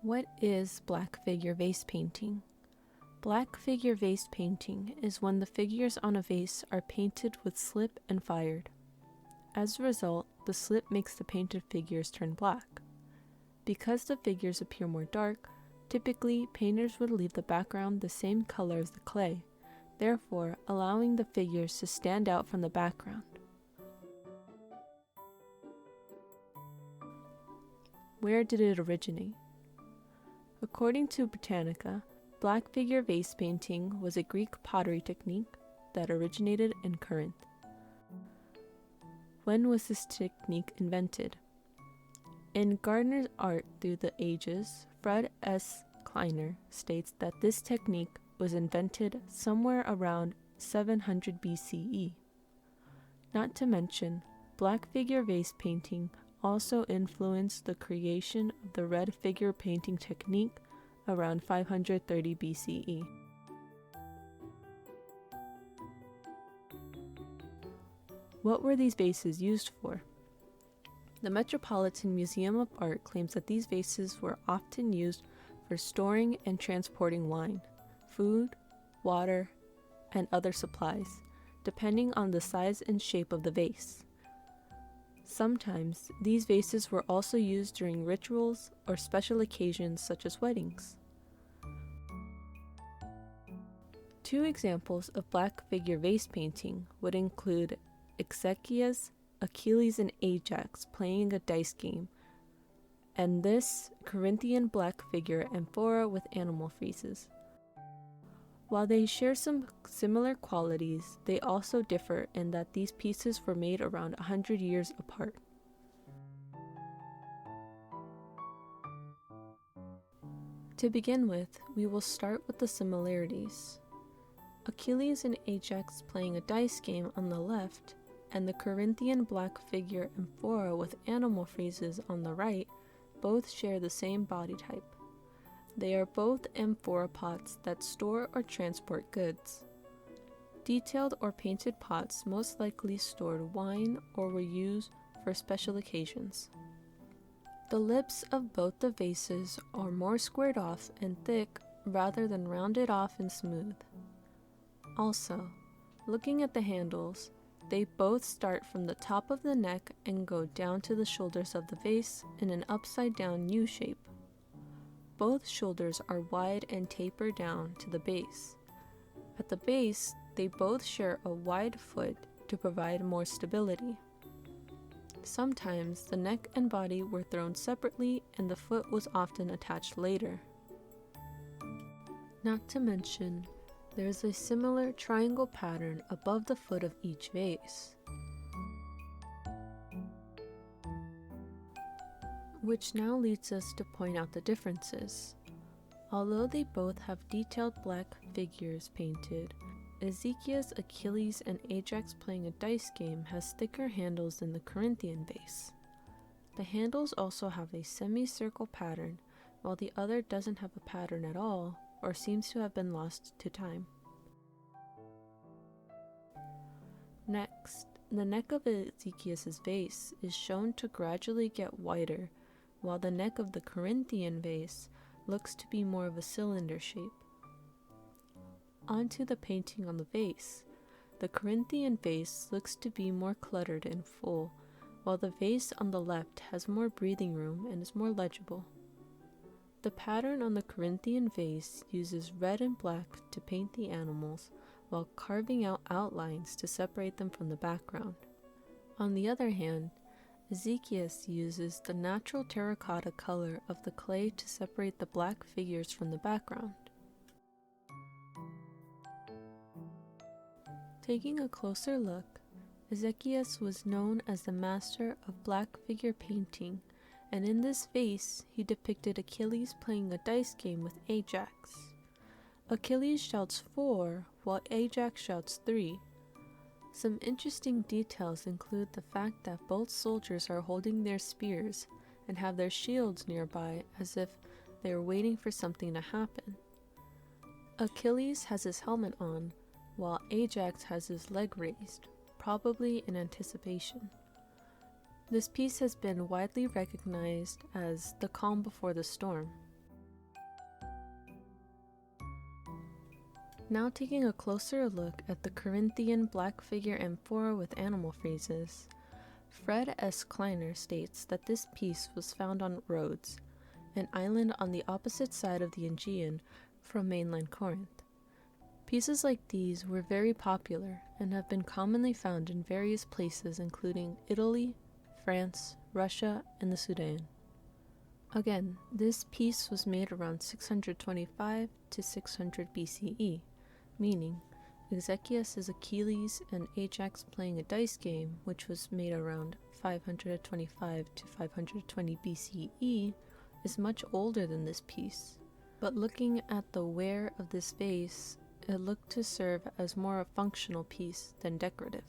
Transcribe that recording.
What is black figure vase painting? Black figure vase painting is when the figures on a vase are painted with slip and fired. As a result, the slip makes the painted figures turn black. Because the figures appear more dark, typically painters would leave the background the same color as the clay, therefore allowing the figures to stand out from the background. Where did it originate? According to Britannica, black figure vase painting was a Greek pottery technique that originated in Corinth. When was this technique invented? In Gardner's Art Through the Ages, Fred S. Kleiner states that this technique was invented somewhere around 700 BCE. Not to mention, black figure vase painting also influenced the creation of the red figure painting technique around 530 BCE. What were these vases used for? The Metropolitan Museum of Art claims that these vases were often used for storing and transporting wine, food, water, and other supplies, depending on the size and shape of the vase. Sometimes, these vases were also used during rituals or special occasions such as weddings. Two examples of black figure vase painting would include Exekias, Achilles and Ajax playing a dice game, and this Corinthian black figure amphora with animal friezes. While they share some similar qualities, they also differ in that these pieces were made around 100 years apart. To begin with, we will start with the similarities. Achilles and Ajax playing a dice game on the left, and the Corinthian black figure amphora with animal friezes on the right both share the same body type. They are both amphora pots that store or transport goods. Detailed or painted pots most likely stored wine or were used for special occasions. The lips of both the vases are more squared off and thick rather than rounded off and smooth. Also, looking at the handles, they both start from the top of the neck and go down to the shoulders of the vase in an upside-down U shape. Both shoulders are wide and taper down to the base. At the base, they both share a wide foot to provide more stability. Sometimes the neck and body were thrown separately and the foot was often attached later. Not to mention, there is a similar triangle pattern above the foot of each vase, which now leads us to point out the differences. Although they both have detailed black figures painted, Ezekiel's Achilles and Ajax playing a dice game has thicker handles than the Corinthian vase. The handles also have a semicircle pattern, while the other doesn't have a pattern at all, or seems to have been lost to time. Next, the neck of Ezekiel's vase is shown to gradually get wider, while the neck of the Corinthian vase looks to be more of a cylinder shape. Onto the painting on the vase. The Corinthian vase looks to be more cluttered and full, while the vase on the left has more breathing room and is more legible. The pattern on the Corinthian vase uses red and black to paint the animals, while carving out outlines to separate them from the background. On the other hand, Ezekiel's uses the natural terracotta color of the clay to separate the black figures from the background. Taking a closer look, Ezekiel's was known as the master of black figure painting, and in this vase he depicted Achilles playing a dice game with Ajax. Achilles shouts 4, while Ajax shouts 3. Some interesting details include the fact that both soldiers are holding their spears and have their shields nearby as if they are waiting for something to happen. Achilles has his helmet on, while Ajax has his leg raised, probably in anticipation. This piece has been widely recognized as the calm before the storm. Now taking a closer look at the Corinthian black figure amphora with animal friezes, Fred S. Kleiner states that this piece was found on Rhodes, an island on the opposite side of the Aegean from mainland Corinth. Pieces like these were very popular and have been commonly found in various places including Italy, France, Russia, and the Sudan. Again, this piece was made around 625 to 600 BCE, meaning Ezekias' Achilles and Ajax playing a dice game, which was made around 525 to 520 BCE, is much older than this piece. But looking at the wear of this vase, it looked to serve as more a functional piece than decorative.